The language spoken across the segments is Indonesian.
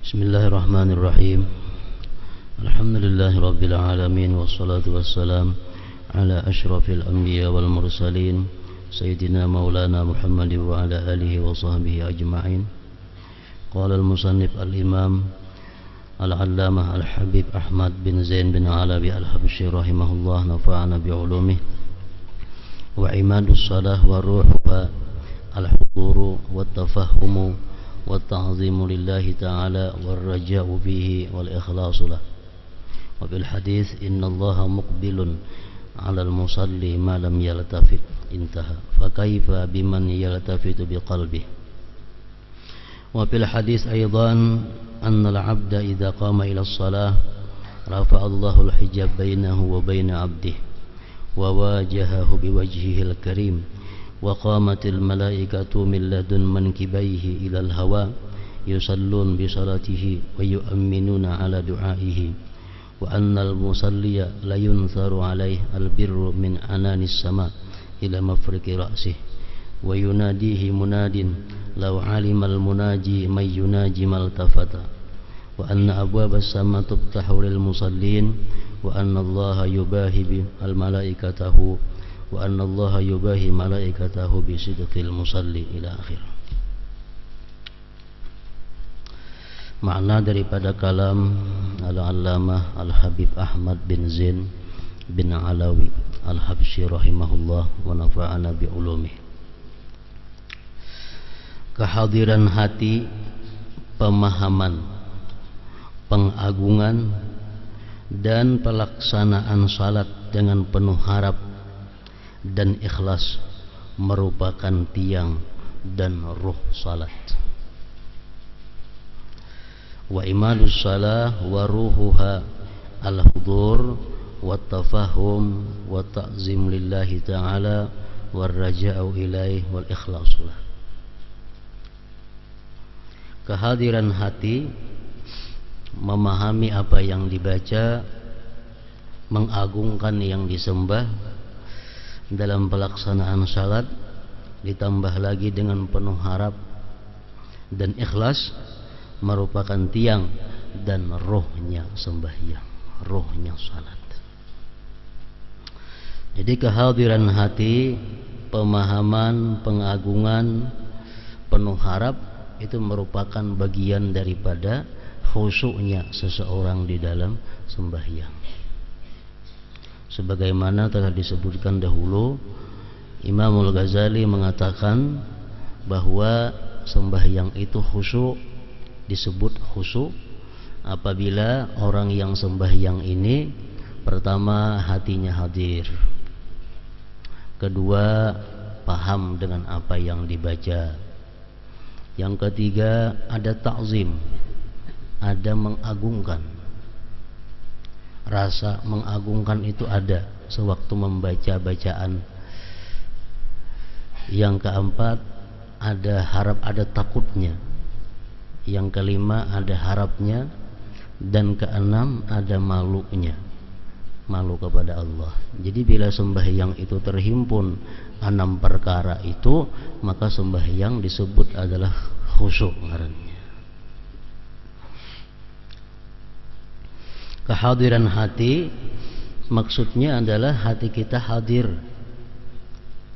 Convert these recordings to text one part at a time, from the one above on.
Bismillahirrahmanirrahim. Alhamdulillahi rabbil alamin, wassalatu wassalam ala asyrafil anbiya wal mursalin sayyidina maulana Muhammadin wa ala alihi wa sahbihi ajma'in. Qala al-musannif al-imam al-allamah al-habib Ahmad bin Zain bin Alawi al-Habsyi rahimahullah, nafa'ana bi'ulumih. Wa imadus salah wa ruhuha al-huduru wa tafahumu wa ta'zimu lillahi ta'ala wa raja'u bihi wal ikhlasu lah. Wa bil hadith inna allaha muqbilun ala al-musalli ma lam yaltafit, intaha. Fa kaifa biman yaltafitu biqalbih. Wa bil hadith aydan anna al-'abda idha qama ila as-salah rafa'a allahu al-hijab bainahu wa baina 'abdihi wa wajahahu biwajhihi al-karim. وقامت الملائكة من لدن منكبيه إلى الهواء يصلون بصلاته ويؤمنون على دعائه وأن المصلي لا ينثر عليه البر من عنان السماء إلى مفرق رأسه ويناديه مناد لو علم المناجي من يناجي ما التفت وأن أبواب السماء تفتح للمصلين وأن الله يباهي الملائكته wa anna allaha yubahi malaikatahu bi sidqil musalli ila akhir. Makna daripada kalam al-allamah al-habib Ahmad bin Zain bin Alawi al-Habsyi rahimahullah wa nafa'ana bi ulumih. Kehadiran hati, pemahaman, pengagungan dan pelaksanaan salat dengan penuh harap dan ikhlas merupakan tiang dan ruh salat. Wa imadus salah wa ruhuha al-hudur wa tafahum wa ta'zim lillahi ta'ala wa raja'u ilaih wal ikhlasulah. Kehadiran hati, memahami apa yang dibaca, mengagungkan yang disembah dalam pelaksanaan salat, ditambah lagi dengan penuh harap dan ikhlas, merupakan tiang dan rohnya sembahyang, rohnya salat. Jadi kehadiran hati, pemahaman, pengagungan, penuh harap itu merupakan bagian daripada khusyuknya seseorang di dalam sembahyang. Sebagaimana telah disebutkan dahulu, Imam Al-Ghazali mengatakan bahwa sembahyang itu khusyuk, disebut khusyuk apabila orang yang sembahyang ini pertama hatinya hadir, kedua paham dengan apa yang dibaca, yang ketiga ada ta'zim, ada mengagungkan. Rasa mengagungkan itu ada sewaktu membaca bacaan. Yang keempat ada harap, ada takutnya. Yang kelima ada harapnya. Dan keenam ada malunya, malu kepada Allah. Jadi bila sembahyang itu terhimpun 6 perkara itu, maka sembahyang disebut adalah khusyuk ngarannya. Kehadiran hati maksudnya adalah hati kita hadir.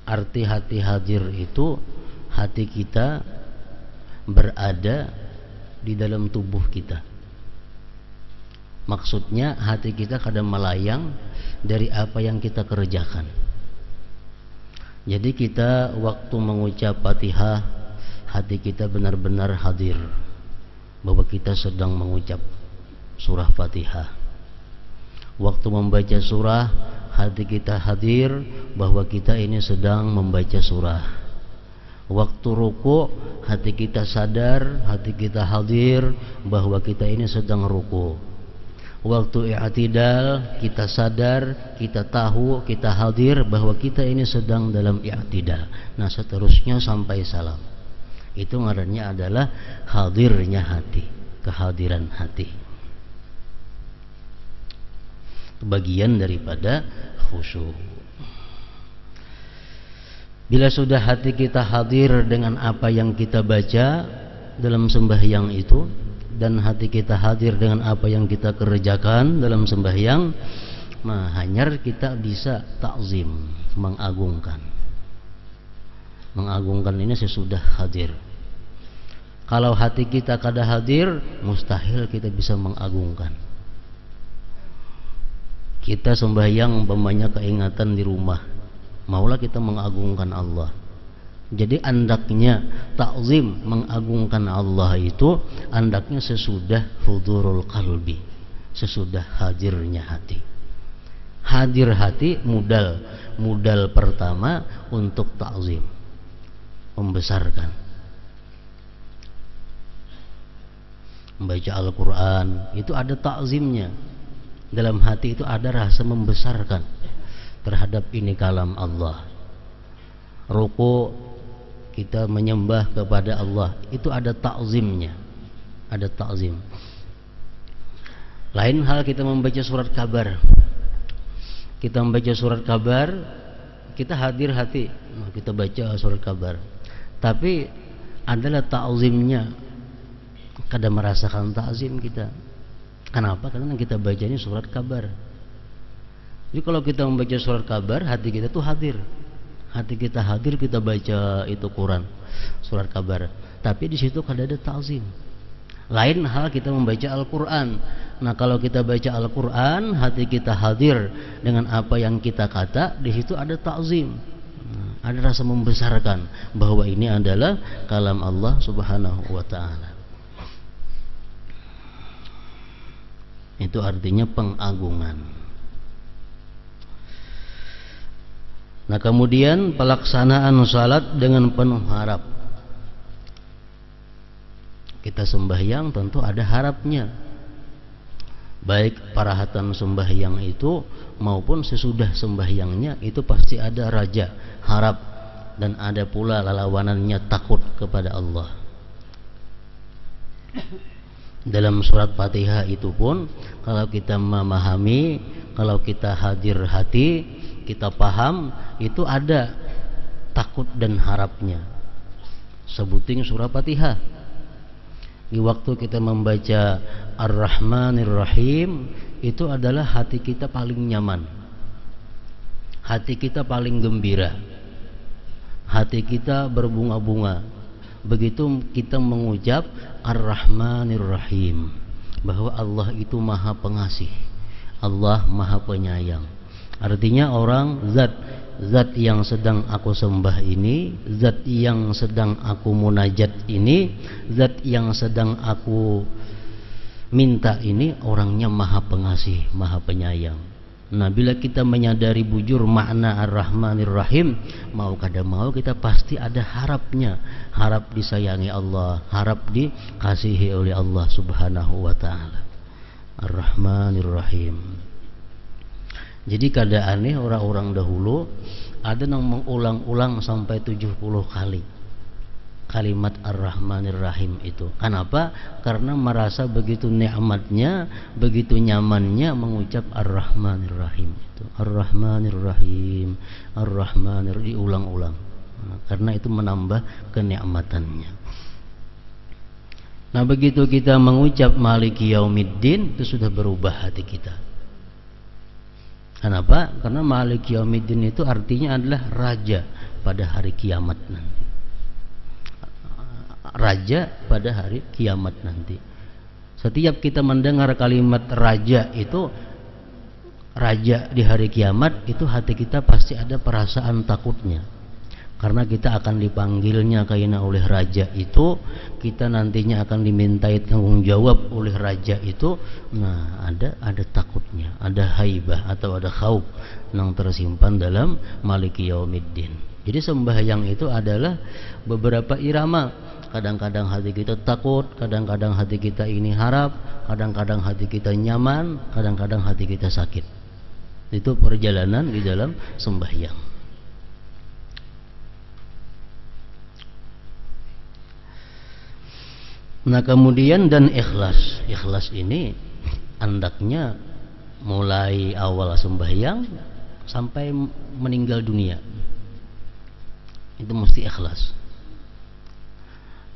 Arti hati hadir itu hati kita berada di dalam tubuh kita. Maksudnya hati kita kadang melayang dari apa yang kita kerjakan. Jadi kita waktu mengucap Fatihah, hati kita benar-benar hadir bahwa kita sedang mengucap surah Fatihah. Waktu membaca surah, hati kita hadir bahwa kita ini sedang membaca surah. Waktu ruku, hati kita sadar, hati kita hadir bahwa kita ini sedang ruku. Waktu i'tidal, kita sadar, kita tahu, kita hadir bahwa kita ini sedang dalam i'tidal. Nah, seterusnya sampai salam. Itu ngarannya adalah hadirnya hati, kehadiran hati. Bagian daripada khusyuk. Bila sudah hati kita hadir dengan apa yang kita baca dalam sembahyang itu, dan hati kita hadir dengan apa yang kita kerjakan dalam sembahyang, hanyar kita bisa takzim, mengagungkan. Mengagungkan ini sesudah hadir. Kalau hati kita kada hadir, mustahil kita bisa mengagungkan. Kita sembahyang umpamanya keingatan di rumah, maulah kita mengagungkan Allah. Jadi andaknya takzim, mengagungkan Allah itu andaknya sesudah hudurul qalbi, sesudah hadirnya hati. Hadir hati modal pertama untuk takzim, membesarkan. Membaca Al-Quran itu ada takzimnya. Dalam hati itu ada rasa membesarkan terhadap ini kalam Allah. Ruku kita menyembah kepada Allah, itu ada takzimnya, ada takzim. Lain hal kita membaca surat kabar. Kita membaca surat kabar, kita hadir hati, kita baca surat kabar. Tapi adalah takzimnya, kada merasakan takzim kita. Kenapa? Karena kita baca ini surat kabar. Jadi kalau kita membaca surat kabar, hati kita tuh hadir. Hati kita hadir, kita baca itu Quran, surat kabar. Tapi di situ kada ada takzim. Lain hal kita membaca Al-Quran. Nah, kalau kita baca Al-Quran, hati kita hadir dengan apa yang kita kata, di situ ada takzim. Ada rasa membesarkan bahwa ini adalah kalam Allah Subhanahu wa ta'ala. Itu artinya pengagungan. Nah, kemudian pelaksanaan salat dengan penuh harap. Kita sembahyang tentu ada harapnya, baik parahatan sembahyang itu maupun sesudah sembahyangnya, itu pasti ada raja, harap, dan ada pula lawanannya takut kepada Allah. Dalam surat Fatihah itu pun kalau kita memahami, kalau kita hadir hati, kita paham, itu ada takut dan harapnya. Sebutin surat Fatihah. Di waktu kita membaca Ar-Rahmanir Rahim, itu adalah hati kita paling nyaman, hati kita paling gembira, hati kita berbunga-bunga begitu kita mengucap Ar-Rahmanir Rahim, bahwa Allah itu maha pengasih, Allah maha penyayang. Artinya orang zat yang sedang aku sembah ini, zat yang sedang aku munajat ini, zat yang sedang aku minta ini, orangnya maha pengasih, maha penyayang. Nah, bila kita menyadari bujur makna Ar-Rahmanir Rahim, mau kada mau kita pasti ada harapnya, harap disayangi Allah, harap dikasihi oleh Allah Subhanahu wa ta'ala. Ar-Rahmanir Rahim. Jadi kada aneh orang-orang dahulu ada yang mengulang-ulang sampai 70 kali kalimat Ar-Rahmanir Rahim itu. Kenapa? Karena merasa begitu nikmatnya, begitu nyamannya mengucap Ar-Rahmanir Rahim itu. Ar-Rahmanir Rahim, Ar-Rahmanir, diulang-ulang. Karena itu menambah kenikmatannya. Nah, begitu kita mengucap Maliki Yaumiddin, itu sudah berubah hati kita. Kenapa? Karena Maliki Yaumiddin itu artinya adalah raja pada hari kiamat nanti. Raja pada hari kiamat nanti. Setiap kita mendengar kalimat raja itu, raja di hari kiamat, itu hati kita pasti ada perasaan takutnya. Karena kita akan dipanggilnya kaina oleh raja itu, kita nantinya akan dimintai tanggung jawab oleh raja itu. Nah, ada takutnya, ada haibah atau ada khauf yang tersimpan dalam Maliki Yaumiddin. Jadi sembahyang itu adalah beberapa irama. Kadang-kadang hati kita takut, kadang-kadang hati kita ini harap, kadang-kadang hati kita nyaman, kadang-kadang hati kita sakit. Itu perjalanan di dalam sembahyang. Nah, kemudian dan ikhlas. Ikhlas ini hendaknya mulai awal sembahyang sampai meninggal dunia. Itu mesti ikhlas.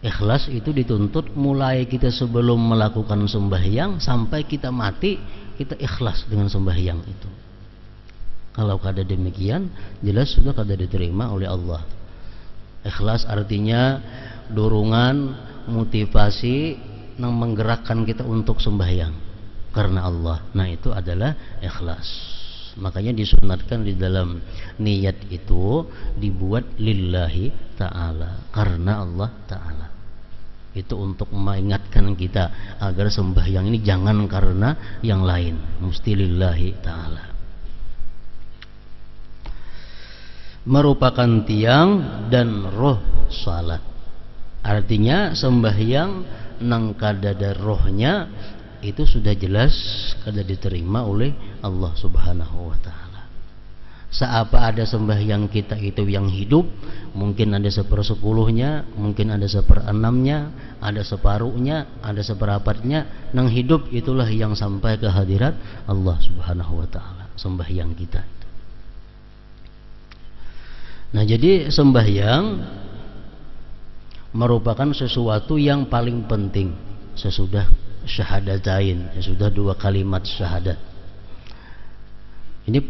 Ikhlas itu dituntut mulai kita sebelum melakukan sembahyang sampai kita mati, kita ikhlas dengan sembahyang itu. Kalau kada demikian, jelas sudah kada diterima oleh Allah. Ikhlas artinya dorongan, motivasi yang menggerakkan kita untuk sembahyang karena Allah. Nah, itu adalah ikhlas. Makanya disunatkan di dalam niat itu dibuat lillahi ta'ala, karena Allah ta'ala. Itu untuk mengingatkan kita agar sembahyang ini jangan karena yang lain, mesti lillahi ta'ala. Merupakan tiang dan roh salat. Artinya sembahyang nang kada ada rohnya itu sudah jelas kada diterima oleh Allah Subhanahu wa ta'ala. Seapa ada sembahyang kita itu yang hidup, mungkin ada 1/10-nya, mungkin ada 1/6-nya, ada separuhnya, ada 1/4-nya, nang hidup itulah yang sampai ke hadirat Allah Subhanahu wa ta'ala, sembahyang kita. Nah, jadi sembahyang merupakan sesuatu yang paling penting sesudah syahadatain, sesudah 2 kalimat syahadat. Ini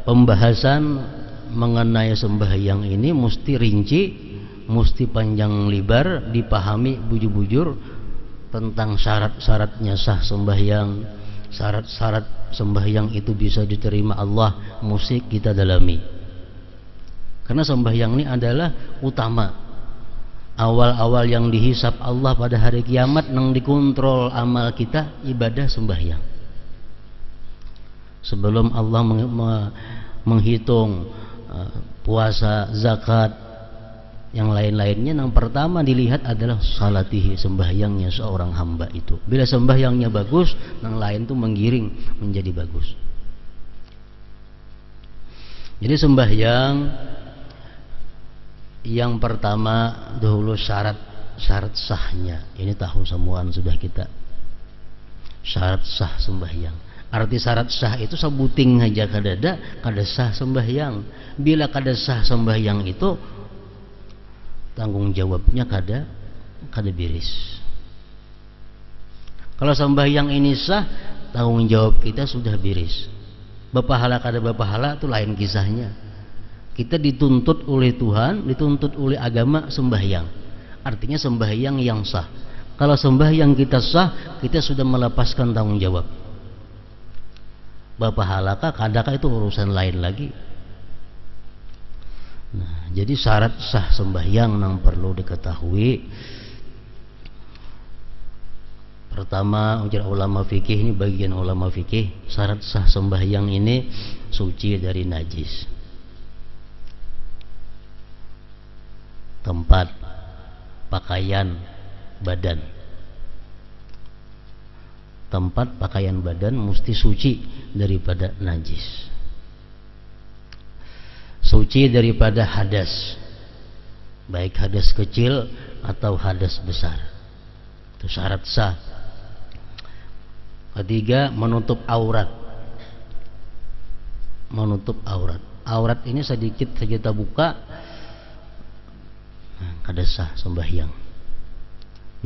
pembahasan mengenai sembahyang ini mesti rinci, mesti panjang lebar, dipahami bujur-bujur tentang syarat-syaratnya sah sembahyang, syarat-syarat sembahyang itu bisa diterima Allah, mesti kita dalami. Karena sembahyang ini adalah utama. Awal-awal yang dihisap Allah pada hari kiamat, nang dikontrol amal kita ibadah sembahyang. Sebelum Allah menghitung puasa, zakat, yang lain-lainnya, yang pertama dilihat adalah salatihi, sembahyangnya seorang hamba itu. Bila sembahyangnya bagus, yang lain itu menggiring menjadi bagus. Jadi sembahyang yang pertama dahulu syarat sahnya. Ini tahu semuaan sudah kita. Syarat sah sembahyang. Arti syarat sah itu sabuting aja kada sah sembahyang. Bila kada sah sembahyang itu tanggung jawabnya kada beres. Kalau sembahyang ini sah, tanggung jawab kita sudah beres. Bapahala kada bapahala itu lain kisahnya. Kita dituntut oleh Tuhan, dituntut oleh agama sembahyang. Artinya sembahyang yang sah. Kalau sembahyang kita sah, kita sudah melepaskan tanggung jawab. Bapahalakah kadakah itu urusan lain lagi. Nah, jadi syarat sah sembahyang yang perlu diketahui. Pertama, ujar ulama fikih, ini bagian ulama fikih, syarat sah sembahyang ini suci dari najis. Tempat, pakaian, badan. Tempat, pakaian, badan mesti suci daripada najis. Suci daripada hadas, baik hadas kecil atau hadas besar. Itu syarat sah. Ketiga, menutup aurat. Menutup aurat. Aurat ini sedikit saja kita buka, kada sah sembahyang.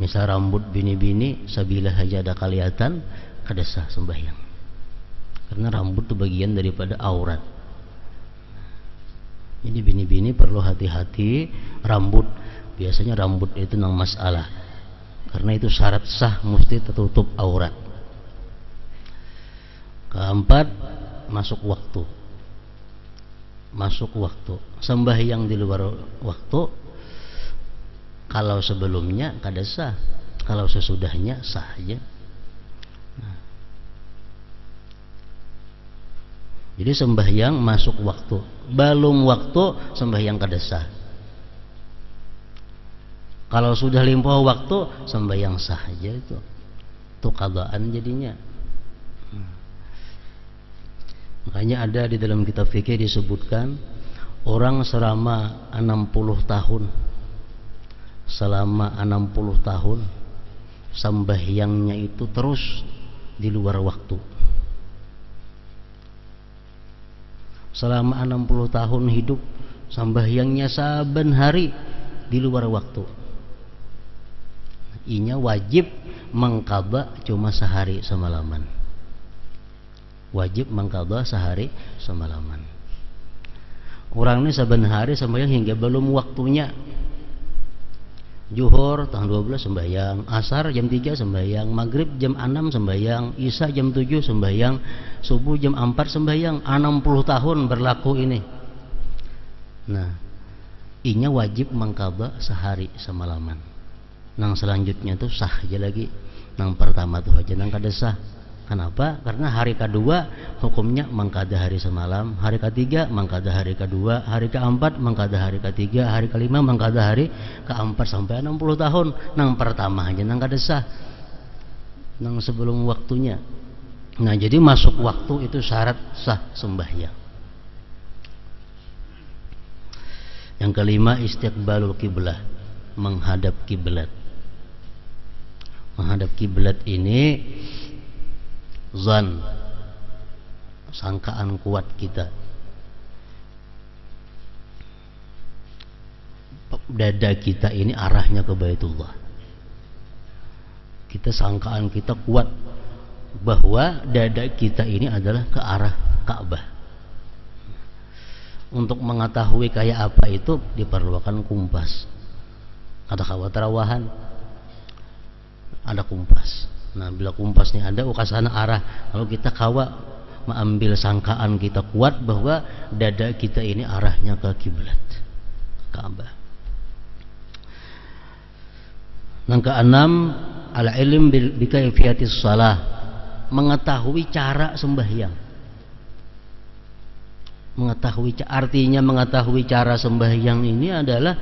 Misal rambut bini-bini sabila saja ada kelihatan, kada sah sembahyang. Karena rambut itu bagian daripada aurat. Jadi bini-bini perlu hati-hati rambut. Biasanya rambut itu nang masalah. Karena itu syarat sah mesti tertutup aurat. Keempat, masuk waktu. Masuk waktu. Sembahyang di luar waktu, kalau sebelumnya kada sah, kalau sesudahnya sah aja. Nah. Jadi sembahyang masuk waktu, belum waktu sembahyang kada sah. Kalau sudah limpah waktu sembahyang sah aja itu qadaan jadinya. Makanya ada di dalam kitab fikih disebutkan orang selama 60 tahun sembahyangnya itu terus di luar waktu. Selama 60 tahun hidup sembahyangnya saben hari di luar waktu. inya wajib mengqadha cuma sehari semalaman. Wajib mengqadha sehari semalaman. Orang ini saben hari sembahyang hingga belum waktunya. Zuhur tanggal 12 sembahyang, asar jam 3 sembahyang, maghrib jam 6 sembahyang, isya jam 7 sembahyang, subuh jam 4 sembahyang. 60 tahun berlaku ini. Nah, inya wajib mengqadha sehari semalaman. Nang selanjutnya tuh sah aja lagi. Nang pertama tuh aja nang kada sah. Kenapa? Karena hari kedua hukumnya mengqadha hari semalam, hari ketiga mengqadha hari kedua, hari keempat mengqadha hari ketiga, hari kelima mengqadha hari keempat sampai 60 tahun. Nang pertama aja nang kada sah. Nang sebelum waktunya. Nah, jadi masuk waktu itu syarat sah sembahyang. Yang kelima, istiqbalul kiblah, menghadap kiblat. Menghadap kiblat ini zan, sangkaan kuat kita. Dada kita ini arahnya ke Baitullah. Kita sangkaan kita kuat bahwa dada kita ini adalah ke arah Ka'bah. Untuk mengetahui kayak apa itu diperlukan kompas. Ada kawat terawahan, ada kompas. Nah, bila kompasnya ada, ukasana arah. Kalau kita kawa mengambil sangkaan kita kuat bahwa dada kita ini arahnya ke kiblat Ka'bah. Yang keenam, al-ilm bi kaifiyatis shalah, mengetahui cara sembahyang. Artinya mengetahui cara sembahyang ini adalah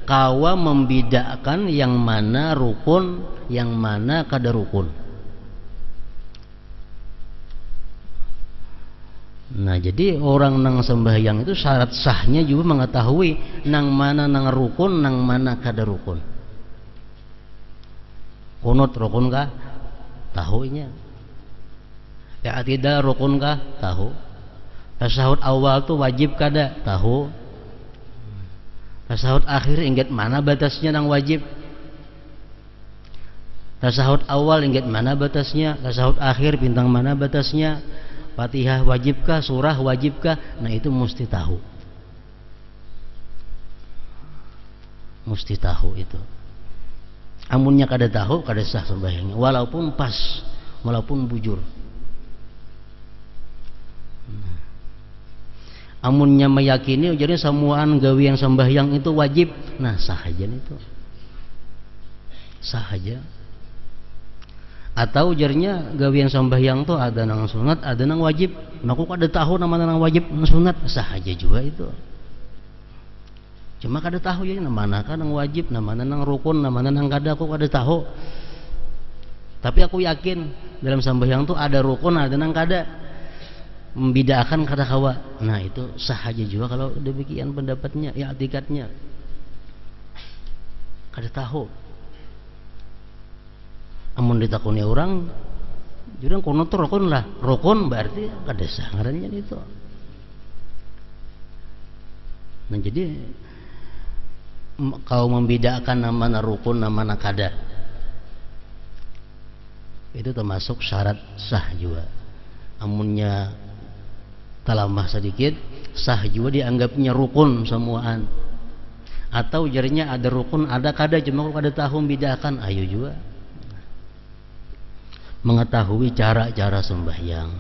kawa membedakan yang mana rukun, yang mana kada rukun. Nah, jadi orang nang sembahyang itu syarat sahnya juga mengetahui nang mana nang rukun, nang mana kada rukun. Kunut rukun kah? Tahunya. I'tidal rukun kah? Tahu. Tasyahud awal tu wajib kada? Tahu. Tasyahud akhir ingat mana batasnya nang wajib? Tasyahud awal ingat mana batasnya? Tasyahud akhir bintang mana batasnya? Fatihah wajibkah? Surah wajibkah? Nah, itu mesti tahu. Mesti tahu itu. Amunnya kada tahu, kada sah sembahyangnya. Walaupun pas, walaupun bujur. Amunnya meyakini jadi semuaan gawi yang sembahyang itu wajib, nah sah aja itu. Sah aja. Atau ujarnya gawi yang sembahyang tuh ada nang sunat, ada nang wajib. Aku kada tahu nama nang wajib, nang sunat, sah aja juga itu. Cuma kada tahu ya mana kan nang wajib, nama nang rukun, nama nang kada, aku kada tahu. Tapi aku yakin dalam sembahyang tuh ada rukun, ada nang kada. Membedakan kada kawa. Nah, itu sah aja juga kalau demikian pendapatnya, ya etikatnya. Kada tahu. Amun ditakuni orang, jurang kono tuh rukun lah. Rukun berarti kada sah ngarannya itu. Nah, jadi kau membedakan nama rukun, nama kada, itu termasuk syarat sah juga. Amunnya talamah sedikit, sah juga dianggapnya rukun semuaan. Atau jarinya ada rukun, ada kada, cuma kau kada tahu membedakan, ayo juga. Mengetahui cara-cara sembahyang.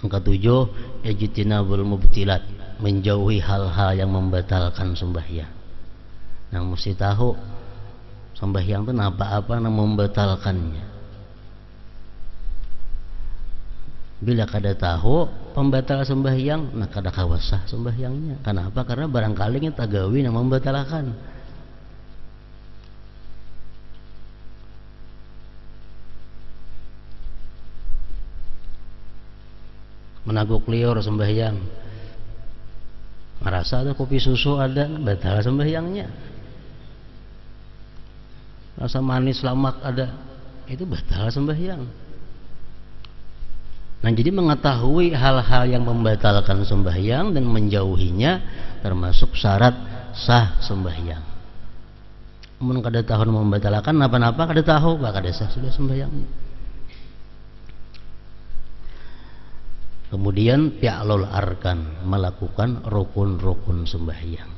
Yang ketujuh, ijtinabul mubtilat, menjauhi hal-hal yang membatalkan sembahyang. Nah, mesti tahu sembahyang itu apa-apa yang membatalkannya. Bila kada tahu pembatal sembahyang, nah kada kawasah sembahyangnya. Kenapa? Karena barangkali kita gawi yang membatalkan. Menaguk liur sembahyang, ngerasa ada kopi susu ada, batal sembahyangnya. Rasa manis lamak ada, itu batal sembahyang. Nah, jadi mengetahui hal-hal yang membatalkan sembahyang dan menjauhinya termasuk syarat sah sembahyang. mun kada tahu membatalkan napa-napa kada tahu bah kada sah sudah sembahyangnya. Kemudian fi'lul arkan, melakukan rukun-rukun sembahyang.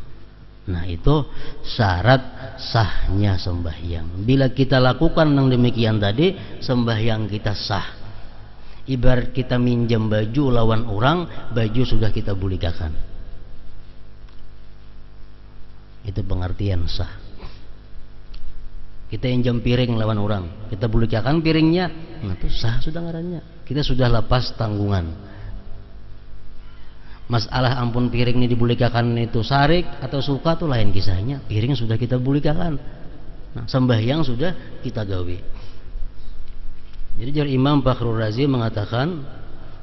Nah itu syarat sahnya sembahyang. Bila kita lakukan yang demikian tadi, sembahyang kita sah. Ibarat kita minjam baju lawan orang, baju sudah kita bulikakan. Itu pengertian sah. Kita injam piring lawan orang, kita bulikakan piringnya, nah itu sah sudah ngarannya. Kita sudah lepas tanggungan. Masalah ampun piring ini dibulikakan itu sarik atau suka tuh lain kisahnya. Piring sudah kita bulikakan. Nah, sembahyang sudah kita gawe. Jadi Imam Fakhrul Razi mengatakan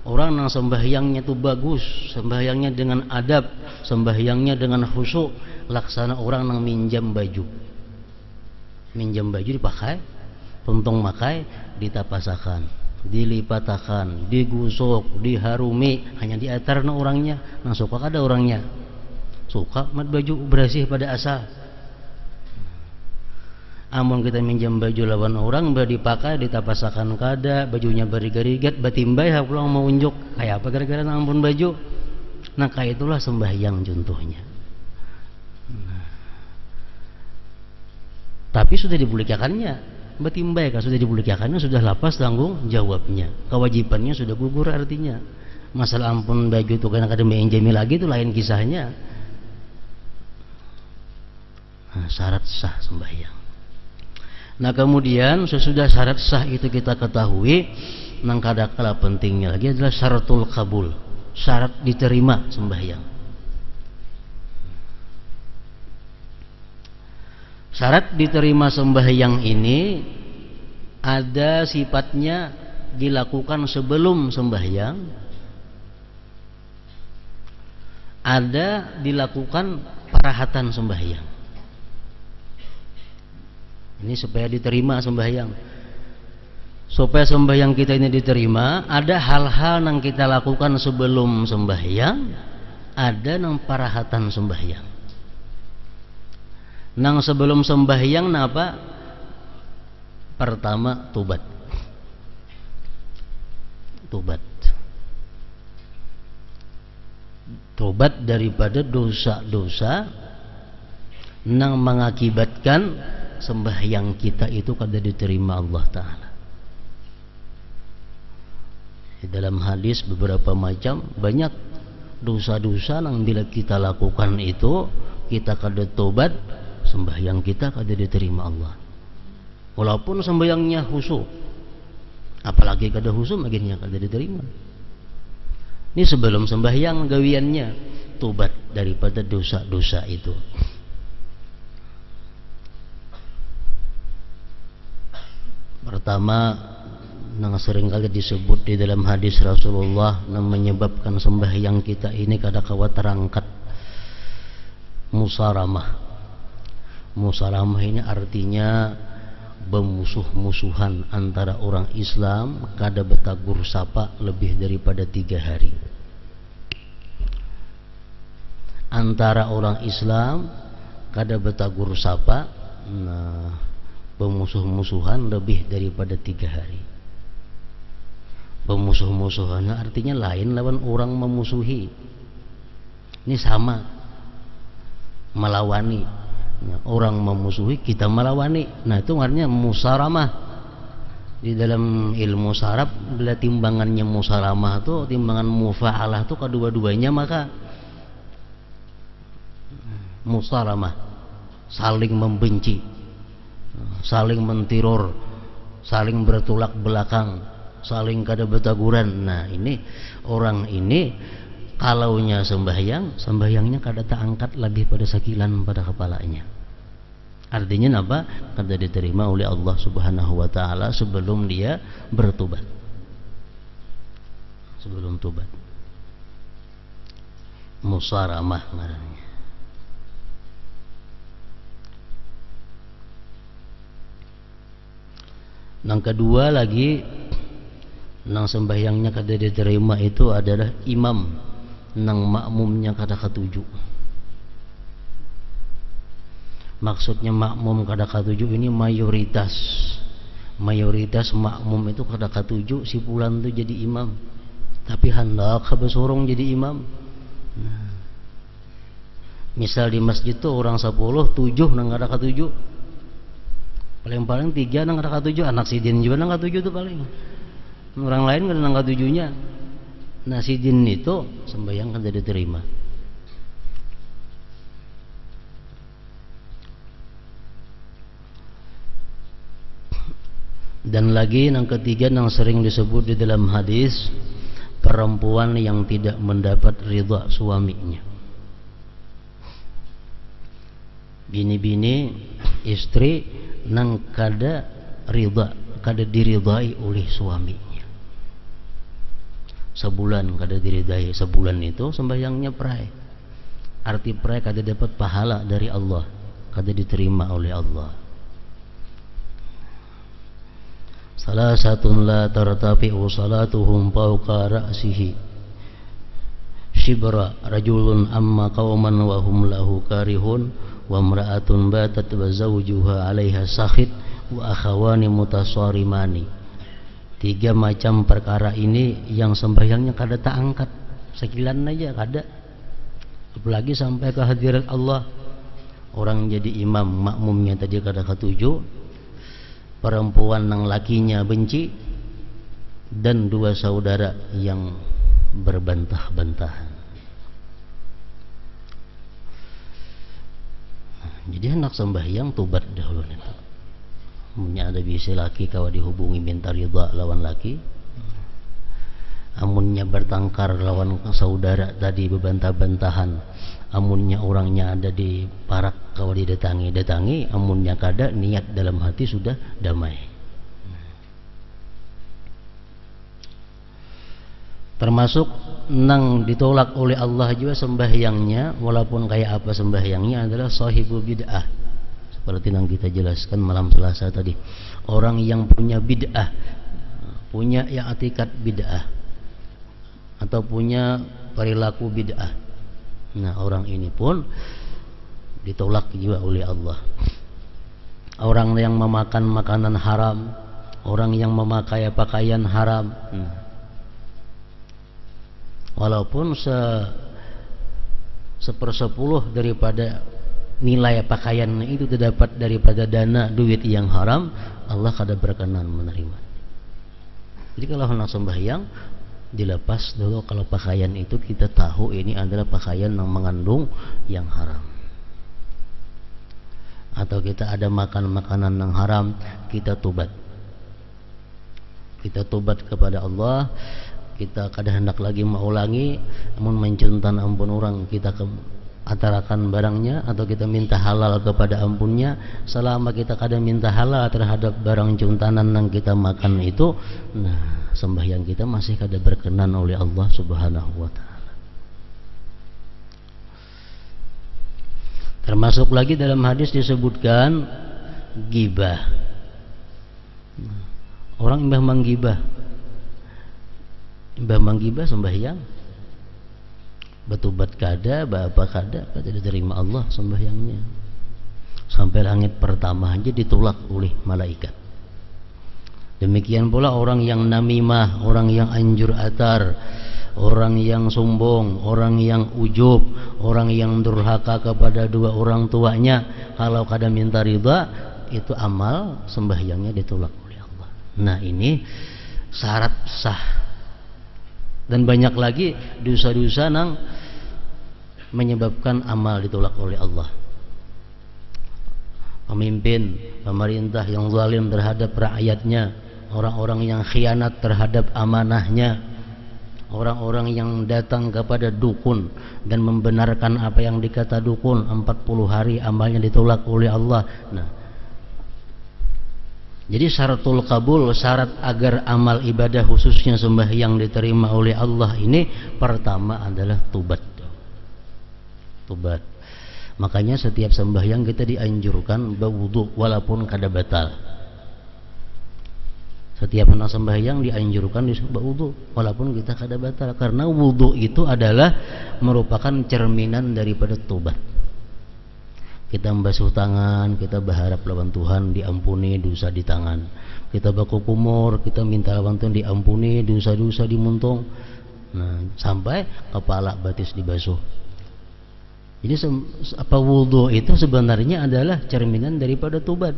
orang yang sembahyangnya itu bagus, sembahyangnya dengan adab, sembahyangnya dengan khusyuk, laksana orang yang minjam baju. Minjam baju dipakai, tuntong makai, ditapasakan, dilipatakan, digusok, diharumi, hanya diatarna orangnya. Nah suka ada orangnya, suka mat baju bersih pada asal. Amun kita minjam baju lawan orang, dipakai, ditapasakan kada, bajunya berigat-rigat, batimbay pulang mau unjuk, kayak apa gara-gara ampun baju. Nah kayak itulah sembahyang contohnya. Tapi sudah dibulikakannya, batimbay kan sudah dibulikakannya, sudah lepas tanggung jawabnya, kewajibannya sudah gugur artinya. Masalah ampun baju itu karena kada menjami lagi itu lain kisahnya. Nah, syarat sah sembahyang. Nah kemudian sesudah syarat sah itu kita ketahui, nang kada kalah pentingnya lagi adalah syaratul qabul, syarat diterima sembahyang. Syarat diterima sembahyang ini ada sifatnya dilakukan sebelum sembahyang, ada dilakukan parahatan sembahyang. Ini supaya diterima sembahyang. Supaya sembahyang kita ini diterima, ada hal-hal yang kita lakukan sebelum sembahyang, ada yang parahatan sembahyang. Nang sebelum sembahyang napa? Pertama tobat. Tobat. Tobat daripada dosa-dosa nang mengakibatkan sembahyang kita itu kada diterima Allah Ta'ala. Di dalam hadis beberapa macam, banyak dosa-dosa yang bila kita lakukan itu, kita kada tobat, sembahyang kita kada diterima Allah. Walaupun sembahyangnya khusyuk, apalagi kada khusyuk akhirnya kada diterima. Ini sebelum sembahyang gawiannya tobat daripada dosa-dosa itu. Pertama, yang sering kali disebut di dalam hadis Rasulullah yang menyebabkan sembahyang kita ini kada kawat terangkat, musaramah. Musaramah ini artinya bermusuh-musuhan antara orang Islam, kada betagur sapa lebih daripada 3 hari. Antara orang Islam kada betagur sapa, bermusuh-musuhan lebih daripada 3 hari. Bermusuh-musuhan artinya lain lawan orang memusuhi. Ini sama, melawani. Orang memusuhi, kita melawani. Nah itu artinya musaramah. Di dalam ilmu saraf, bila timbangannya musaramah itu, timbangan mufa'alah itu kedua-duanya, maka musaramah, saling membenci, saling mentiror, saling bertolak belakang, saling kada betaguran. Nah ini orang ini kalaunya sembahyang, sembahyangnya kada terangkat lagi pada sakilan pada kepalanya. Artinya apa? Kada diterima oleh Allah Subhanahu wa Ta'ala sebelum dia bertobat. Sebelum tobat, musaramah namanya. Yang kedua lagi, nang sembahyangnya kada diterima itu adalah imam nang makmumnya kada ketuju. Maksudnya makmum kada katuju ini mayoritas. Mayoritas makmum itu kada katuju si fulan itu jadi imam. Tapi hendak habis sorong jadi imam. Nah, misal di masjid tuh orang 10, 7 nang kada katuju. Paling-paling 3 nang kada katuju, anak sidin juga nang katuju tuh paling. Orang lain kada nang katujunya. Nah sidin itu sembahyang kada diterima. Dan lagi yang ketiga yang sering disebut di dalam hadis, perempuan yang tidak mendapat ridha suaminya. Bini-bini istri nang kada ridha, kada diridai oleh suaminya. Sebulan kada diridai, sebulan itu sembahyangnya prai. Arti prai kada dapat pahala dari Allah, kada diterima oleh Allah. Salasatun la tartafi'u salatuhum fawqa ra'sihi shibra rajulun amma qauman wa hum lahu karihun wa imra'atun batat wa zawjuha 'alaiha sakhit wa akhawani mutasarimani. 3 macam perkara ini yang sembahyangnya kada tak angkat, sekilan aja kada, apalagi sampai ke hadirat Allah. Orang jadi imam, makmumnya tadi kada katuju, perempuan nang lakinya benci, dan 2 saudara yang berbantah-bantahan. Jadi hendak sembahyang tobat dahulu itu. Amunnya ada bisa laki kawa dihubungi minta ridha lawan laki. Amunnya bertangkar lawan saudara tadi berbantah-bantahan. Amunnya orangnya ada di parak kawa datangi, amunnya kada niat dalam hati sudah damai. Termasuk nang ditolak oleh Allah juga sembahyangnya, walaupun kayak apa sembahyangnya, adalah sahibul bid'ah. Seperti yang kita jelaskan malam Selasa tadi, orang yang punya bid'ah, punya yang atikat bid'ah, atau punya perilaku bid'ah. Nah orang ini pun ditolak juga oleh Allah. Orang yang memakan makanan haram, orang yang memakai pakaian haram, walaupun 1/10 daripada nilai pakaian itu terdapat daripada dana duit yang haram, Allah kada berkenan menerima. Jadi kalau hendak sembahyang, dilepas dulu kalau pakaian itu kita tahu ini adalah pakaian yang mengandung yang haram. Atau kita ada makan makanan yang haram, kita tobat. Kita tobat kepada Allah. Kita kada hendak lagi mengulangi, namun mencuntan ampun orang, kita atarakan barangnya, atau kita minta halal kepada ampunnya. Selama kita kada minta halal terhadap barang cuntanan yang kita makan itu, nah sembahyang kita masih kada berkenan oleh Allah Subhanahu wa ta'ala. Termasuk lagi dalam hadis disebutkan gibah. Orang imbah manggibah, imbah manggibah sembahyang betubat kada, apa kada diterima Allah sembahyangnya. Sampai langit pertama aja ditolak oleh malaikat. Demikian pula orang yang namimah, orang yang anjur atar, orang yang sombong, orang yang ujub, orang yang durhaka kepada 2 orang tuanya, kalau kada minta ridha, itu amal sembahyangnya ditolak oleh Allah. Nah ini syarat sah. Dan banyak lagi dosa-dosa yang menyebabkan amal ditolak oleh Allah. Pemimpin, pemerintah yang zalim terhadap rakyatnya, orang-orang yang khianat terhadap amanahnya, orang-orang yang datang kepada dukun dan membenarkan apa yang dikata dukun, 40 hari amalnya ditolak oleh Allah. Nah, jadi syaratul kabul, syarat agar amal ibadah khususnya sembahyang diterima oleh Allah ini, pertama adalah tobat. Tobat. Makanya setiap sembahyang kita dianjurkan berwudu walaupun kada batal. Setiap hendak sembahyang dianjurkan berwudu walaupun kita kada batal, karena wudu itu adalah merupakan cerminan daripada tobat. Kita membasuh tangan, kita berharap lawan Tuhan diampuni dosa di tangan. Kita baku kumur, kita minta lawan Tuhan diampuni dosa-dosa di muntung. Nah, sampai kepala batis dibasuh. Jadi wudhu itu sebenarnya adalah cerminan daripada tobat.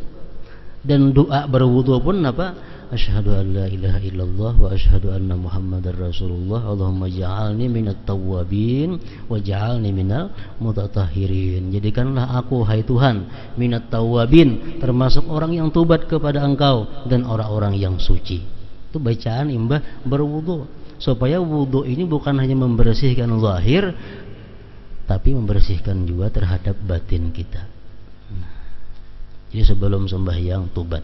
Dan doa berwudhu pun apa? Asyhadu an la ilaha illallah wa asyhadu anna Muhammadar Rasulullah. Allahumma ja'alni minat tawwabin wa ja'alni minal mutatahhirin. Jadikanlah aku, hai Tuhan, minat tawwabin, termasuk orang yang tobat kepada Engkau, dan orang-orang yang suci. Itu bacaan imbah berwudhu, supaya wudhu ini bukan hanya membersihkan zahir, tapi membersihkan juga terhadap batin kita. Jadi sebelum sembahyang tobat.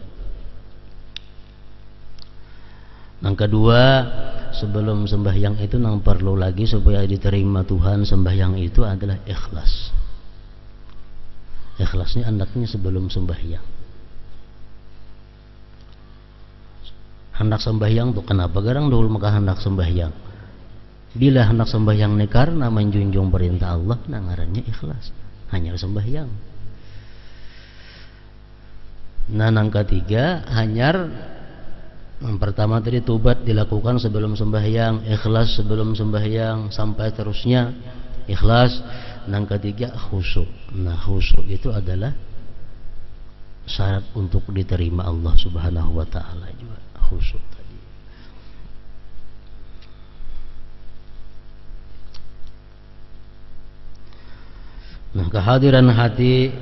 Yang kedua, sebelum sembahyang itu yang perlu lagi supaya diterima Tuhan sembahyang itu adalah ikhlas. Ikhlasnya hendaknya sebelum sembahyang. Hendak sembahyang tuh kenapa garang dulu maka hendak sembahyang? Bila hendak sembahyang ini karena menjunjung perintah Allah, nah ngarannya ikhlas. Hanya sembahyang. Nah, yang ketiga, hanyar yang pertama tadi tobat dilakukan sebelum sembahyang, ikhlas sebelum sembahyang, sampai terusnya ikhlas. Yang ketiga khusyuk. Nah, khusyuk itu adalah syarat untuk diterima Allah Subhanahu wa taala juga, khusyuk tadi. Nah, kehadiran hati,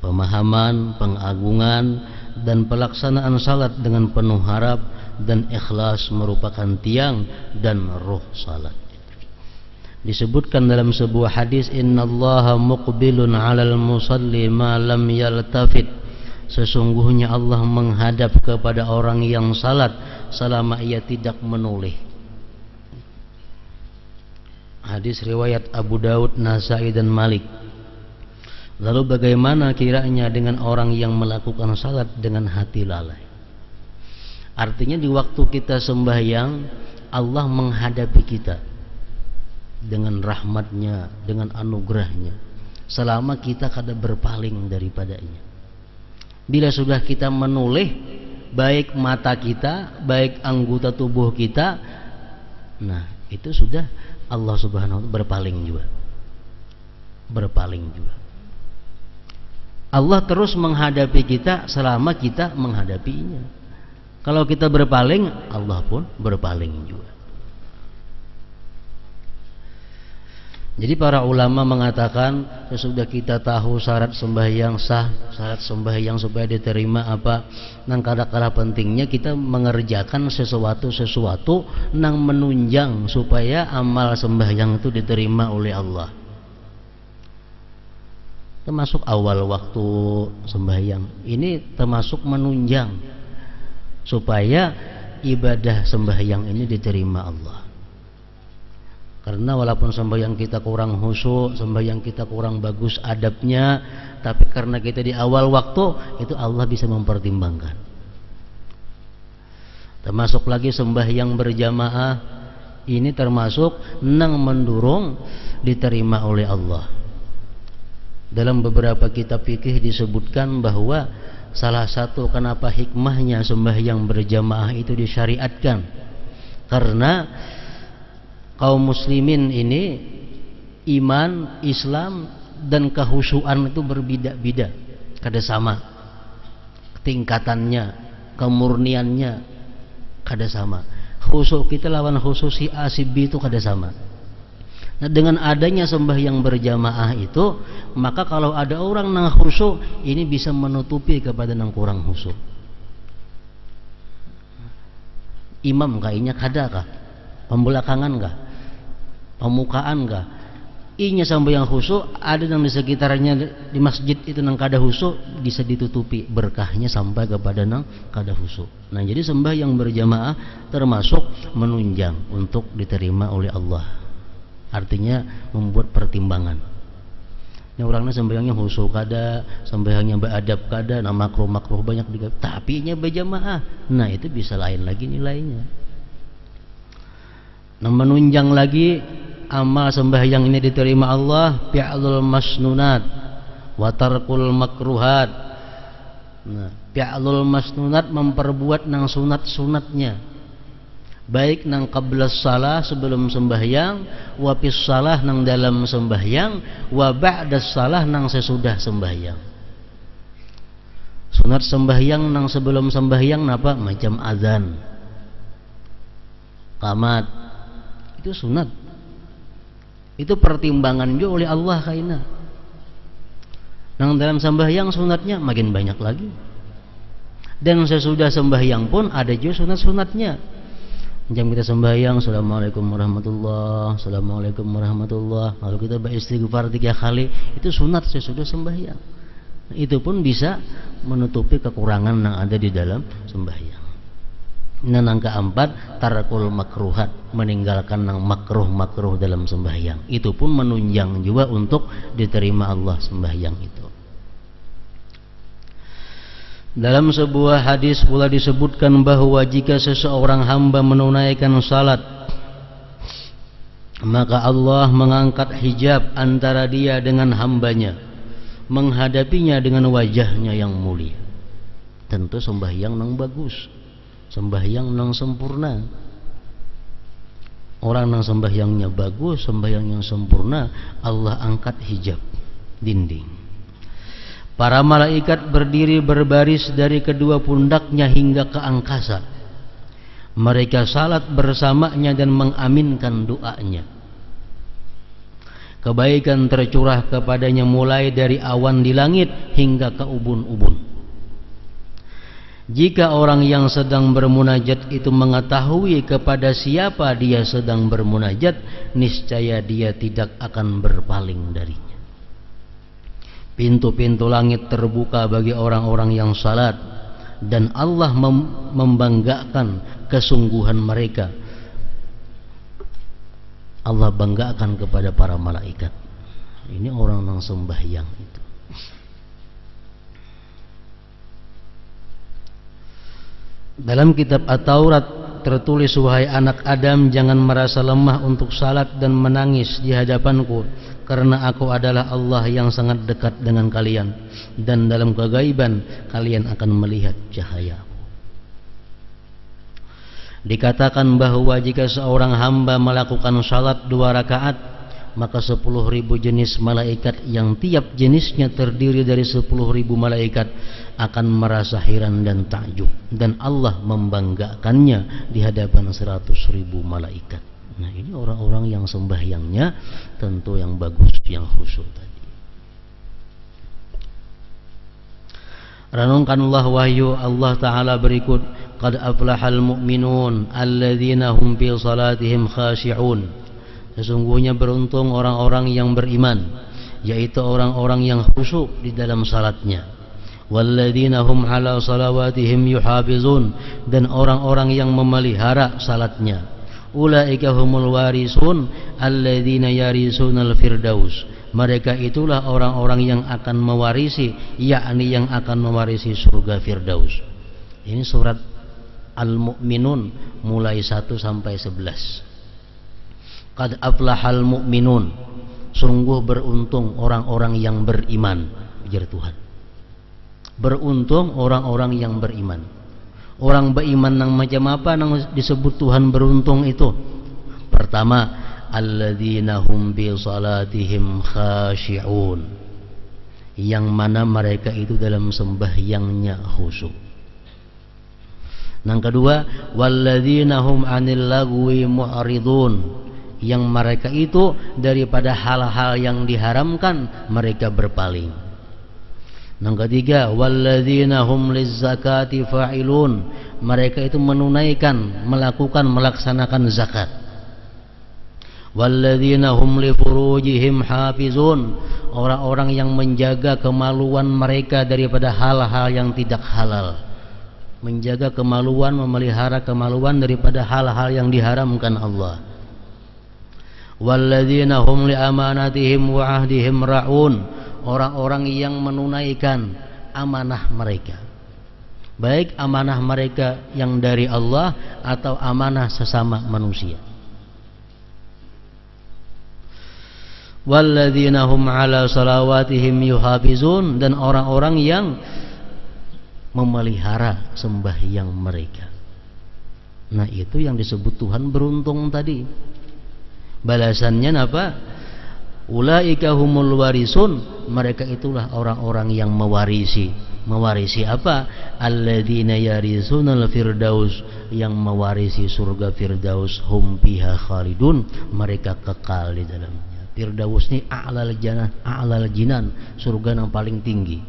pemahaman, pengagungan, dan pelaksanaan salat dengan penuh harap dan ikhlas merupakan tiang dan ruh salat. Disebutkan dalam sebuah hadis, innallaha muqbilun 'alal musalli ma lam yaltafit. Sesungguhnya Allah menghadap kepada orang yang salat selama ia tidak menoleh. Hadis riwayat Abu Daud, Nasai, dan Malik. Lalu bagaimana kiranya dengan orang yang melakukan salat dengan hati lalai? Artinya di waktu kita sembahyang, Allah menghadapi kita dengan rahmatnya, dengan anugerahnya, selama kita kada berpaling daripadanya. Bila sudah kita menoleh, baik mata kita, baik anggota tubuh kita, nah itu sudah Allah Subhanahu wa taala berpaling juga. Berpaling juga. Allah terus menghadapi kita selama kita menghadapinya. Kalau kita berpaling, Allah pun berpaling juga. Jadi para ulama mengatakan, sesudah kita tahu syarat sembahyang sah, syarat sembahyang supaya diterima apa, nang kala-kala pentingnya kita mengerjakan sesuatu nang menunjang supaya amal sembahyang itu diterima oleh Allah. Termasuk awal waktu sembahyang ini termasuk menunjang supaya ibadah sembahyang ini diterima Allah. Karena walaupun sembahyang kita kurang khusyuk, sembahyang kita kurang bagus adabnya, tapi karena kita di awal waktu itu Allah bisa mempertimbangkan. Termasuk lagi sembahyang berjamaah ini termasuk nang mendorong diterima oleh Allah. Dalam beberapa kitab fikih disebutkan bahwa salah satu kenapa hikmahnya sembahyang berjamaah itu disyariatkan, karena kaum muslimin ini iman, Islam, dan kehusuan itu berbeda-beda, kada sama tingkatannya, kemurniannya kada sama. Khusyuk kita lawan khusyuk si A si B itu kada sama. Nah, dengan adanya sembahyang berjamaah itu, maka kalau ada orang nang khusyuk, ini bisa menutupi kepada nang kurang khusyuk. Imam kayaknya kada kah? Pembelakangan kah? Pemukaan kah? Inya sembahyang khusyuk, ada nang di sekitarnya di masjid itu nang kada khusyuk, bisa ditutupi berkahnya sampai kepada nang kada khusyuk. Nah, jadi sembahyang berjamaah termasuk menunjang untuk diterima oleh Allah. Artinya membuat pertimbangan. Ini orangnya sembahyangnya khusyuk kada, sembahyangnya beradab kada, nah makruh banyak juga. Tapi nya berjamaah, nah itu bisa lain lagi nilainya. Nah, menunjang lagi amal sembahyang ini diterima Allah, fi'lul masnunat, wa tarkul makruhat. Nah, fi'lul masnunat memperbuat nang sunat-sunatnya, baik nang qablas salah sebelum sembahyang, wa fis salah nang dalam sembahyang, wa ba'das salah nang sesudah sembahyang. Sunat sembahyang nang sebelum sembahyang napa? Macam azan, qamat, itu sunat. Itu pertimbangan juga oleh Allah kaina. Nang dalam sembahyang sunatnya makin banyak lagi. Dan sesudah sembahyang pun ada juga sunat-sunatnya. Jam kita sembahyang, assalamualaikum warahmatullah, assalamualaikum warahmatullah, lalu kita beristighfar 3 kali, itu sunat sesudah sembahyang. Itu pun bisa menutupi kekurangan yang ada di dalam sembahyang. Nah, yang keempat, tarkul makruhat, meninggalkan yang makruh dalam sembahyang. Itu pun menunjang juga untuk diterima Allah sembahyang itu. Dalam sebuah hadis pula disebutkan bahwa jika seseorang hamba menunaikan salat, maka Allah mengangkat hijab antara dia dengan hambanya, menghadapinya dengan wajahnya yang mulia. Tentu sembahyang yang bagus, sembahyang yang sempurna. Orang yang sembahyangnya bagus, sembahyang yang sempurna, Allah angkat hijab, dinding. Para malaikat berdiri berbaris dari kedua pundaknya hingga ke angkasa. Mereka salat bersamanya dan mengaminkan doanya. Kebaikan tercurah kepadanya mulai dari awan di langit hingga ke ubun-ubun. Jika orang yang sedang bermunajat itu mengetahui kepada siapa dia sedang bermunajat, niscaya dia tidak akan berpaling darinya. Pintu-pintu langit terbuka bagi orang-orang yang salat, dan Allah membanggakan kesungguhan mereka. Allah banggakan kepada para malaikat. Ini orang yang sembahyang itu. Dalam kitab At-Taurat tertulis, wahai anak Adam, jangan merasa lemah untuk salat dan menangis di hadapanku, karena aku adalah Allah yang sangat dekat dengan kalian, dan dalam kegaiban kalian akan melihat cahaya. Dikatakan bahwa jika seorang hamba melakukan salat 2 rakaat, maka 10.000 jenis malaikat yang tiap jenisnya terdiri dari 10.000 malaikat akan merasa heran dan takjub, dan Allah membanggakannya di hadapan 100.000 malaikat. Nah, ini orang-orang yang sembahyangnya tentu yang bagus, yang khusyuk tadi. Renungkanlah wahyu Allah Ta'ala berikut, qad aflahal mu'minun alladzina hum fi salatihim khashi'un. Sesungguhnya beruntung orang-orang yang beriman, yaitu orang-orang yang khusyuk di dalam salatnya. Walladzina hum ala salawatihim yuhafizun, dan orang-orang yang memelihara salatnya. Ulaika humul warisun alladzina yarisunal firdaus. Mereka itulah orang-orang yang akan mewarisi, yakni yang akan mewarisi surga Firdaus. Ini surat Al-Mu'minun mulai 1 sampai 11. Qad aflahal mu'minun, sungguh beruntung orang-orang yang beriman, ujar Tuhan. Beruntung orang-orang yang beriman. Orang beriman yang macam apa yang disebut Tuhan beruntung itu? Pertama, alladzina hum bi salatihim khashi'un, yang mana mereka itu dalam sembahyangnya khusyuk. Yang kedua, walladzina hum 'anil lagwi mu'ridun, yang mereka itu daripada hal-hal yang diharamkan mereka berpaling. Yang ketiga, walladzina hum lizzakati fa'ilun, mereka itu menunaikan, melaksanakan zakat. Walladzina hum li furujihim hafizun, orang-orang yang menjaga kemaluan mereka daripada hal-hal yang tidak halal. Menjaga kemaluan, memelihara kemaluan daripada hal-hal yang diharamkan Allah. Walladzina hum li amanatihim wa ahdihim ra'un, orang-orang yang menunaikan amanah mereka, baik amanah mereka yang dari Allah atau amanah sesama manusia. walladzina hum ala salawatihim yuhafizun, dan orang-orang yang memelihara sembahyang mereka. Nah, itu yang disebut Tuhan beruntung tadi. Balasannya apa? Ulaika humul warisun, mereka itulah orang-orang yang mewarisi. Mewarisi apa? Alladzina yarisunal firdaus, yang mewarisi surga firdaus. Hum fiha khalidun, mereka kekal di dalamnya. Firdaus ini a'lal jinan, surga yang paling tinggi.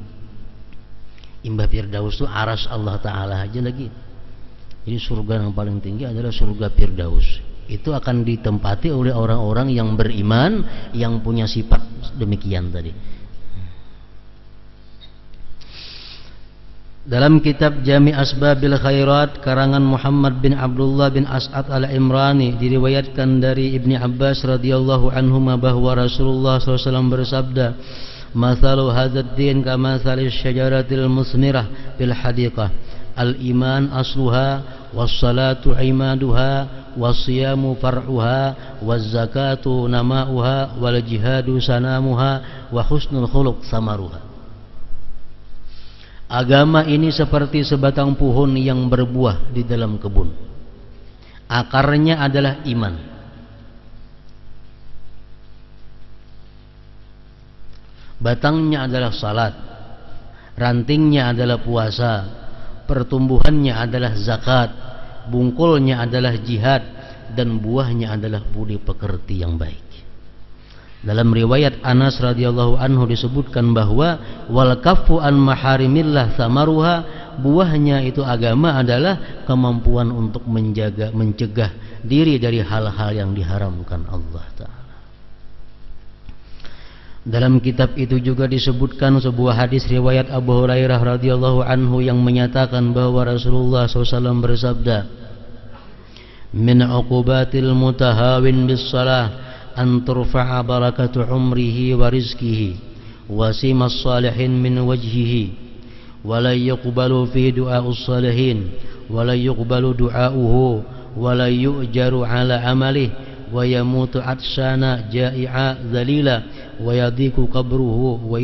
Imbah firdaus itu aras Allah Ta'ala aja lagi. Jadi surga yang paling tinggi adalah surga firdaus. Itu akan ditempati oleh orang-orang yang beriman, yang punya sifat demikian tadi. Dalam kitab Jami' Asbabil Khairat karangan Muhammad bin Abdullah bin As'ad al-Imrani, diriwayatkan dari Ibni Abbas radhiyallahu anhuma bahwa Rasulullah SAW bersabda, "Mathalu hadzal din kamathali syajaratil musmirah fil hadiqah, al-iman asluha was-salatu imaduha was-siyamu far'uha waz-zakatu nama'uha wal jihadu sanamuha wa husnul khuluq samaruha." Agama ini seperti sebatang pohon yang berbuah di dalam kebun. Akarnya adalah iman. Batangnya adalah salat. Rantingnya adalah puasa. Pertumbuhannya adalah zakat. Bungkulnya adalah jihad. Dan buahnya adalah budi pekerti yang baik. Dalam riwayat Anas radhiyallahu anhu disebutkan bahwa wal kaffu an maharimillah samaruha, buahnya itu agama adalah kemampuan untuk mencegah diri dari hal-hal yang diharamkan Allah Ta'ala. Dalam kitab itu juga disebutkan sebuah hadis riwayat Abu Hurairah radhiyallahu anhu yang menyatakan bahwa Rasulullah SAW bersabda, "Min uqubatil mutahawin bis salah an turfa'a barakatu umrihi wa rizkihi wa simas salihin min wajhihi wa la yuqbalu fi du'a'us salihin wa la yuqbalu du'a'uhu wa la yu'jaru ala amalihi wa yamutu atshana ja'i'a dhalila wa yadiku qabruhu wa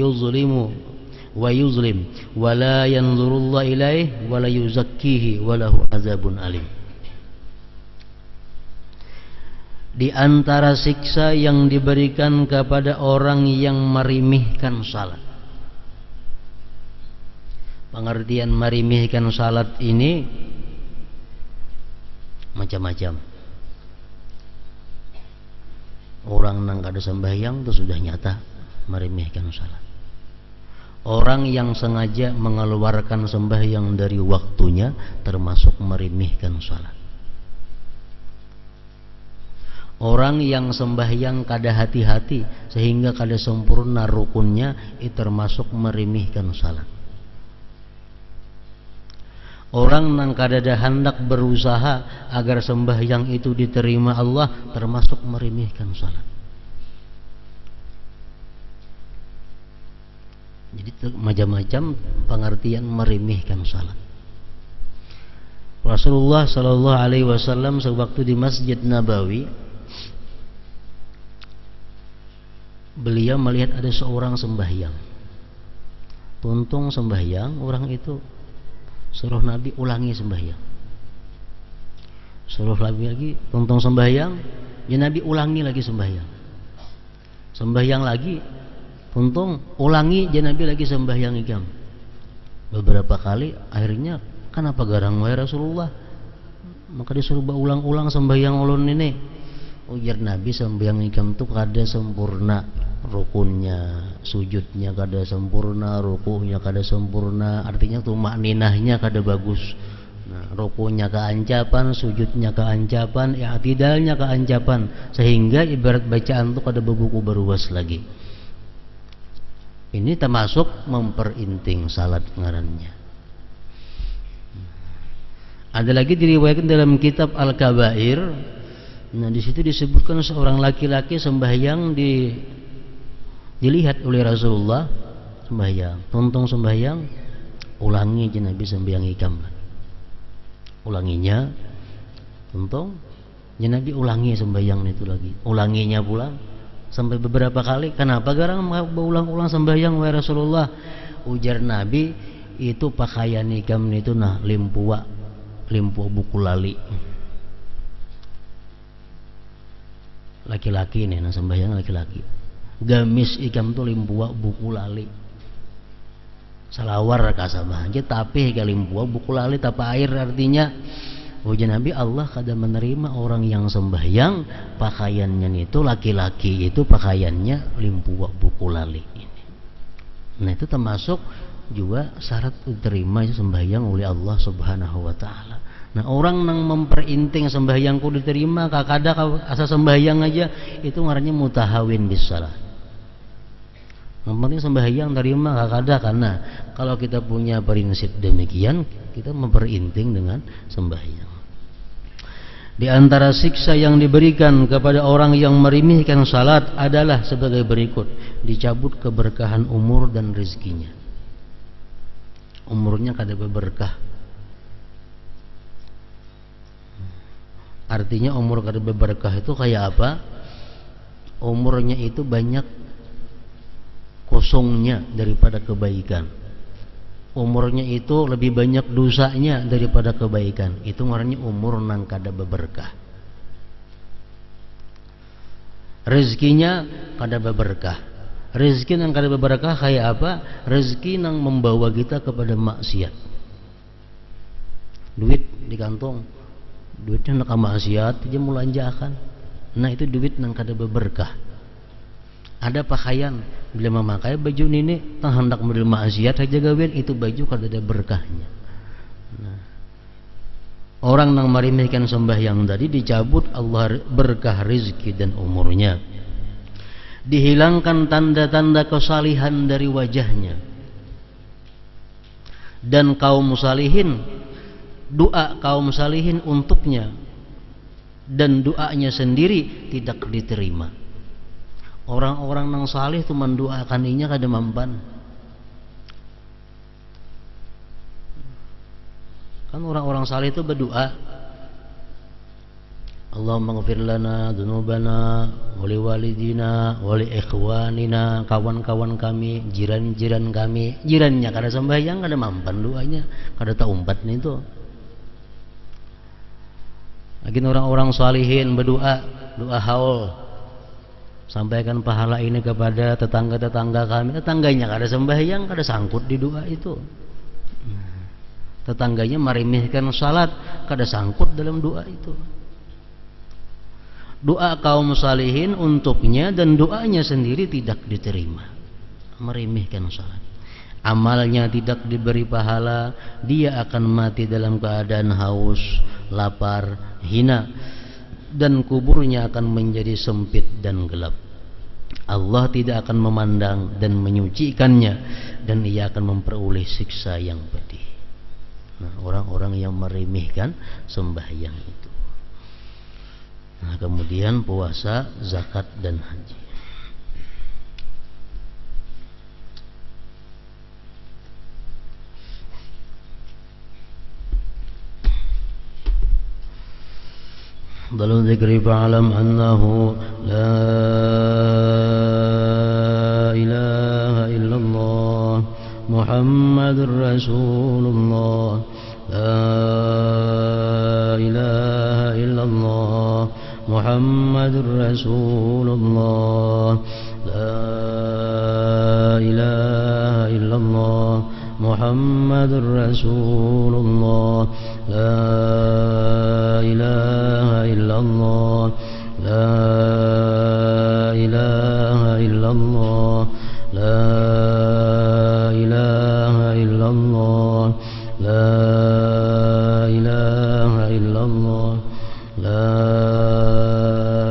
yuzlim wa la yanzurullah ilaih wa la yuzakkihi wa lahu azabun alim." Di antara siksa yang diberikan kepada orang yang merimihkan salat. Pengertian merimihkan salat ini macam-macam. Orang nang kada sembahyang itu sudah nyata merimihkan salat. Orang yang sengaja mengeluarkan sembahyang dari waktunya termasuk merimihkan salat. Orang yang sembahyang kada hati-hati sehingga kada sempurna rukunnya, itu termasuk merimihkan salat. Orang yang kada ada hendak berusaha agar sembahyang itu diterima Allah, termasuk merimihkan salat. Jadi macam-macam pengertian merimihkan salat. Rasulullah Shallallahu Alaihi Wasallam sewaktu di Masjid Nabawi, beliau melihat ada seorang sembahyang. Tuntung sembahyang, orang itu suruh Nabi ulangi sembahyang. Suruh Nabi lagi, tuntung sembahyang, ya Nabi ulangi lagi sembahyang. Sembahyang lagi, tuntung ulangi, ya Nabi lagi sembahyang ikam. Beberapa kali, akhirnya kenapa garang wahai Rasulullah? Maka disuruh ulang-ulang sembahyang ulun ini. Ujar Nabi, sembahyang ikam itu kada sempurna rukunnya, sujudnya kada sempurna, rukunya kada sempurna, artinya tuh makninahnya kada bagus. Nah, rukunya keancapan, sujudnya keancapan, i'tidalnya keancapan, sehingga ibarat bacaan tuh kada bebuku beruas lagi. Ini termasuk memperinting salat ngarannya. Ada lagi diriwayatkan dalam kitab Al-Kabair. Nah, di situ disebutkan seorang laki-laki sembahyang dilihat oleh Rasulullah sembahyang, tuntung sembahyang, ulangi je Nabi sembahyang ikam. Ulanginya, tuntung, je Nabi ulangi sembahyang itu lagi, ulanginya pula, Sampai beberapa kali. Kenapa garang berulang-ulang sembahyang wahai Rasulullah? Ujar Nabi, itu pakaian ikam itu nah limpua buku lali. Laki-laki nih, nah sembahyang laki-laki. Gamis ikam tuh limpua buku lali. Salawar kasabah aja tapi limpua buku lali tapa air, artinya ujar Nabi, Allah kada menerima orang yang sembahyang pakaiannya itu laki-laki itu pakaiannya limpua buku lali ini. Nah itu termasuk juga syarat diterima sembahyang oleh Allah Subhanahu wa taala. Nah orang yang memperinting sembahyangku diterima kakada asa sembahyang aja itu ngarannya mutahawin bisalah. Yang penting sembahyang terima kakada, karena kalau kita punya prinsip demikian kita memperinting dengan sembahyang. Di antara siksa yang diberikan kepada orang yang meremehkan salat adalah sebagai berikut: dicabut keberkahan umur dan rezekinya. Umurnya kada berberkah. Artinya umur kada berberkah itu kayak apa? Umurnya itu banyak kosongnya daripada kebaikan. Umurnya itu lebih banyak dosanya daripada kebaikan. Itu ngarannya umur nang kada berberkah. Rezekinya kada berberkah. Rezeki nang kada berberkah kayak apa? Rezeki nang membawa kita kepada maksiat. Duit di kantong, duitnya nak maksiat aja mulanjakan. Nah itu duit nang kada berberkah. Ada pakaian, bila memakai baju ini tang hendak model maksiat aja gawen, itu baju kada ada berkahnya. Nah, orang nang meremehkan sembahyang tadi dicabut Allah berkah rezeki dan umurnya. Dihilangkan tanda-tanda kesalihan dari wajahnya. Dan kaum salihin, doa kaum salihin untuknya dan doanya sendiri tidak diterima. Orang-orang nang salih itu mendoakan inya kada mampan. Kan orang-orang salih itu berdoa, Allahumma ghfir lana dzunubana wa li walidina wa li ikhwanina, kawan-kawan kami, jiran-jiran kami. Jirannya kada sembahyang kada mampan doanya, kada taumpat nih itu. Lagi orang-orang salihin berdoa, doa haul, sampaikan pahala ini kepada tetangga-tetangga kami. Tetangganya kada sembahyang, kada sangkut di doa itu. Tetangganya meremehkan salat, kada sangkut dalam doa itu. Doa kaum salihin untuknya dan doanya sendiri tidak diterima. Meremehkan salat. Amalnya tidak diberi pahala, dia akan mati dalam keadaan haus, lapar, hina, dan kuburnya akan menjadi sempit dan gelap. Allah tidak akan memandang dan menyucikannya, dan ia akan memperoleh siksa yang pedih. Nah, orang-orang yang meremehkan sembahyang itu. Nah, kemudian puasa, zakat, dan haji. Dalam zikri fa'alam annahu la ilaha illallah Muhammadur Rasulullah, la ilaha illallah Muhammadur Rasulullah, la ilaha illallah Muhammadur Rasulullah, la ilaha illallah, la ilaha illallah, la ilaha illallah, la ilaha illallah, la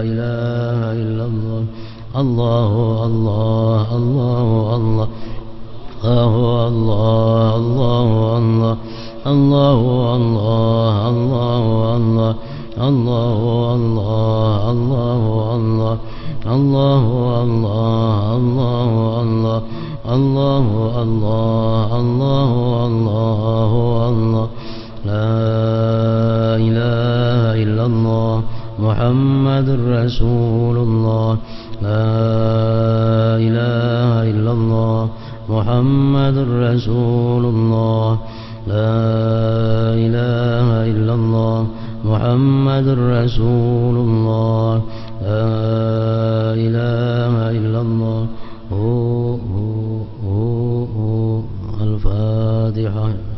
ilaha illallah. Allahu Allah, Allahu Allah, Allahu Allah, Allahu Allah, Allahu Allah, Allahu Allah, Allahu Allah, Allahu Allah, Allahu Allah, Allahu Allah, Allahu Allah, Allahu Allah, la ilaha illallah, محمد رسول الله لا إله إلا الله محمد رسول الله لا إله إلا الله محمد رسول الله لا إله إلا الله الفاتحة.